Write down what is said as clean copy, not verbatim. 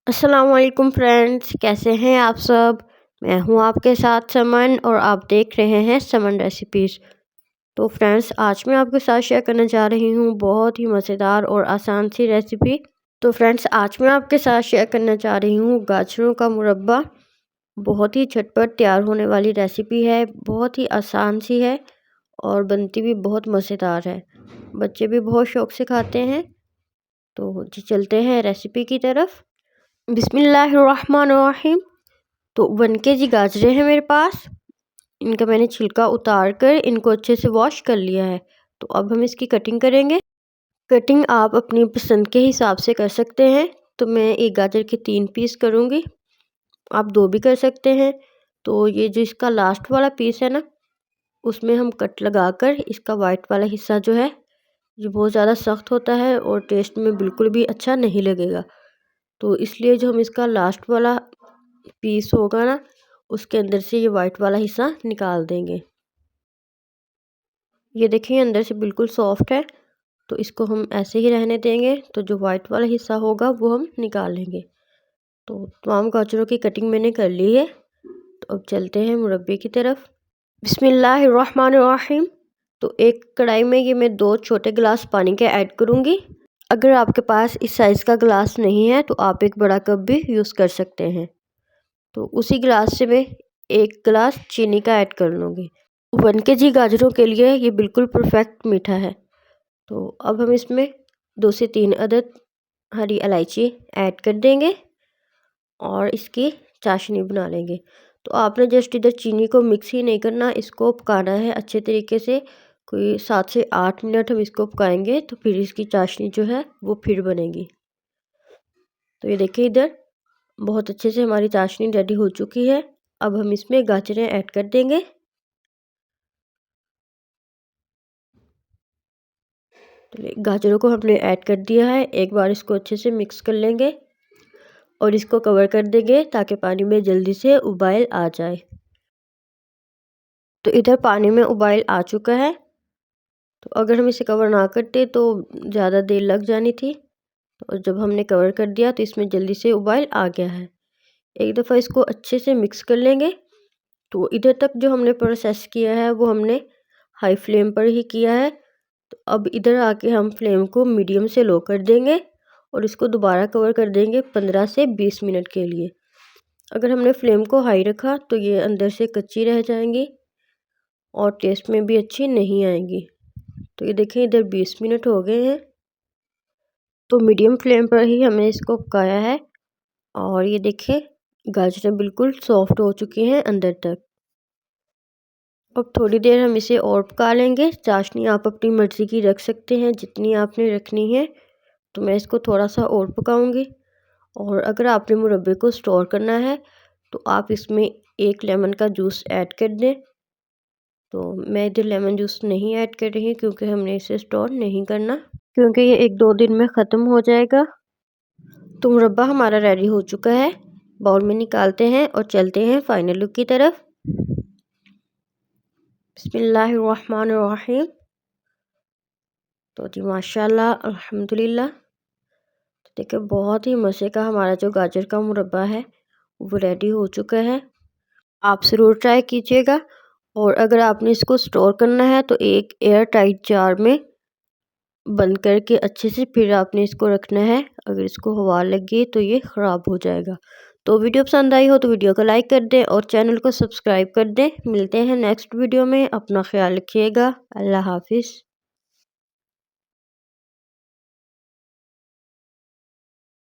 अस्सलाम वालेकुम फ्रेंड्स, कैसे हैं आप सब। मैं हूं आपके साथ समन और आप देख रहे हैं समन रेसिपीज़। तो फ्रेंड्स, आज मैं आपके साथ शेयर करने जा रही हूं बहुत ही मज़ेदार और आसान सी रेसिपी। तो फ्रेंड्स, आज मैं आपके साथ शेयर करना चाह रही हूं गाजरों का मुरब्बा। बहुत ही झटपट तैयार होने वाली रेसिपी है, बहुत ही आसान सी है और बनती भी बहुत मज़ेदार है। बच्चे भी बहुत शौक़ से खाते हैं। तो जी चलते हैं रेसिपी की तरफ। बिस्मिल्लाहिर्रहमानिर्रहीम। तो 1 kg गाजरें हैं मेरे पास। इनका मैंने छिलका उतार कर इनको अच्छे से वॉश कर लिया है। तो अब हम इसकी कटिंग करेंगे। कटिंग आप अपनी पसंद के हिसाब से कर सकते हैं। तो मैं एक गाजर के 3 पीस करूँगी, आप 2 भी कर सकते हैं। तो ये जो इसका लास्ट वाला पीस है ना, उसमें हम कट लगा कर इसका वाइट वाला हिस्सा जो है ये बहुत ज़्यादा सख्त होता है और टेस्ट में बिल्कुल भी अच्छा नहीं लगेगा। तो इसलिए जो हम इसका लास्ट वाला पीस होगा ना, उसके अंदर से ये वाइट वाला हिस्सा निकाल देंगे। ये देखिए अंदर से बिल्कुल सॉफ्ट है, तो इसको हम ऐसे ही रहने देंगे। तो जो वाइट वाला हिस्सा होगा वो हम निकाल लेंगे। तो तमाम गाजरों की कटिंग मैंने कर ली है। तो अब चलते हैं मुरब्बे की तरफ। बिस्मिल्लाहिर्रहमानिर्रहीम। तो एक कढ़ाई में ये मैं 2 छोटे गिलास पानी के ऐड करूँगी। अगर आपके पास इस साइज़ का गिलास नहीं है तो आप एक बड़ा कप भी यूज़ कर सकते हैं। तो उसी गिलास से मैं 1 गिलास चीनी का ऐड कर लूँगी। 1 kg गाजरों के लिए ये बिल्कुल परफेक्ट मीठा है। तो अब हम इसमें 2 से 3 अदद हरी इलायची ऐड कर देंगे और इसकी चाशनी बना लेंगे। तो आपने जस्ट इधर चीनी को मिक्स ही नहीं करना, इसको पकाना है अच्छे तरीके से। कोई 7 से 8 मिनट हम इसको पकाएंगे, तो फिर इसकी चाशनी जो है वो फिर बनेगी। तो ये देखिए इधर बहुत अच्छे से हमारी चाशनी रेडी हो चुकी है। अब हम इसमें गाजरें ऐड कर देंगे। तो गाजरों को हमने ऐड कर दिया है। एक बार इसको अच्छे से मिक्स कर लेंगे और इसको कवर कर देंगे ताकि पानी में जल्दी से उबाल आ जाए। तो इधर पानी में उबाल आ चुका है। तो अगर हम इसे कवर ना करते तो ज़्यादा देर लग जानी थी। तो जब हमने कवर कर दिया तो इसमें जल्दी से उबाल आ गया है। एक दफ़ा इसको अच्छे से मिक्स कर लेंगे। तो इधर तक जो हमने प्रोसेस किया है वो हमने हाई फ्लेम पर ही किया है। तो अब इधर आके हम फ्लेम को मीडियम से लो कर देंगे और इसको दोबारा कवर कर देंगे 15 से 20 मिनट के लिए। अगर हमने फ्लेम को हाई रखा तो ये अंदर से कच्ची रह जाएंगी और टेस्ट में भी अच्छी नहीं आएंगी। तो ये देखें इधर 20 मिनट हो गए हैं। तो मीडियम फ्लेम पर ही हमने इसको पकाया है और ये देखें गाजरें बिल्कुल सॉफ्ट हो चुकी हैं अंदर तक। अब थोड़ी देर हम इसे और पका लेंगे। चाशनी आप अपनी मर्ज़ी की रख सकते हैं जितनी आपने रखनी है। तो मैं इसको थोड़ा सा और पकाऊंगी। और अगर आपने मुरब्बे को स्टोर करना है तो आप इसमें 1 लेमन का जूस ऐड कर दें। तो मैं इधर लेमन जूस नहीं ऐड कर रही क्योंकि हमने इसे स्टोर नहीं करना, क्योंकि ये 1-2 दिन में ख़त्म हो जाएगा। तो मुरब्बा हमारा रेडी हो चुका है। बाउल में निकालते हैं और चलते हैं फाइनल लुक की तरफ। बिस्मिल्लाहिर्रहमानिर्रहीम। तो जी माशाल्लाह अल्हम्दुलिल्लाह। तो देखिए बहुत ही मज़े का हमारा जो गाजर का मुरब्बा है वो रेडी हो चुका है। आप ज़रूर ट्राई कीजिएगा। और अगर आपने इसको स्टोर करना है तो एक एयर टाइट जार में बंद करके अच्छे से फिर आपने इसको रखना है। अगर इसको हवा लग गई तो ये ख़राब हो जाएगा। तो वीडियो पसंद आई हो तो वीडियो को लाइक कर दें और चैनल को सब्सक्राइब कर दें। मिलते हैं नेक्स्ट वीडियो में। अपना ख्याल रखिएगा। अल्लाह हाफिज़।